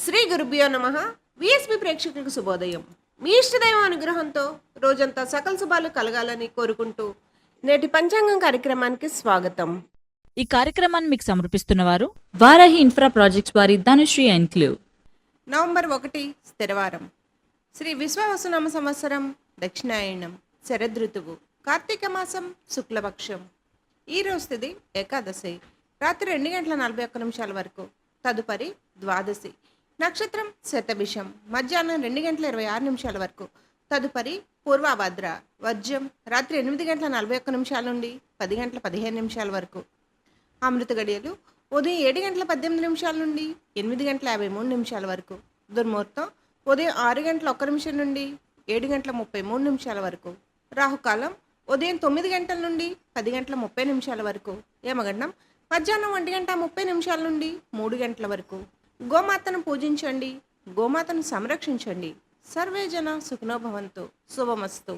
శ్రీ గురుభ్యో నమ. విఎస్పి ప్రేక్షకులకు శుభోదయం. మీ ఇష్టదైవం అనుగ్రహంతో రోజంతా సకల శుభాలు కలగాలని కోరుకుంటూ నేటి పంచాంగం కార్యక్రమానికి స్వాగతం. ఈ కార్యక్రమాన్ని మీకు సమర్పిస్తున్నవారు వారాహి ఇన్ఫ్రా ప్రాజెక్ట్స్ వారి ధనుశ్రీ ఎన్క్లేవ్. నవంబర్ 1 స్థిరవారం. శ్రీ విశ్వావసునామ సంవత్సరం దక్షిణాయనం, శరదృతువు, కార్తీక మాసం, శుక్లపక్షం. ఈ రోజు తిథి ఏకాదశి, రాత్రి 2:41 వరకు. తదుపరి ద్వాదశి. నక్షత్రం శతభిషం, మధ్యాహ్నం 2:26 వరకు. తదుపరి పూర్వభద్ర, వర్జ్యం, రాత్రి 8:41 నుండి 10:15 వరకు. అమృత గడియలు ఉదయం 7:18 నుండి 8:53 వరకు. దుర్ముహూర్తం ఉదయం 6:01 నుండి 7:33 వరకు. రాహుకాలం ఉదయం 9 నుండి 10:30 వరకు. యమగండం మధ్యాహ్నం 1:30 నుండి 3 వరకు. గోమాతను పూజించండి, గోమాతను సంరక్షించండి. సర్వే జన సుఖినో భవంతు. శుభమస్తు.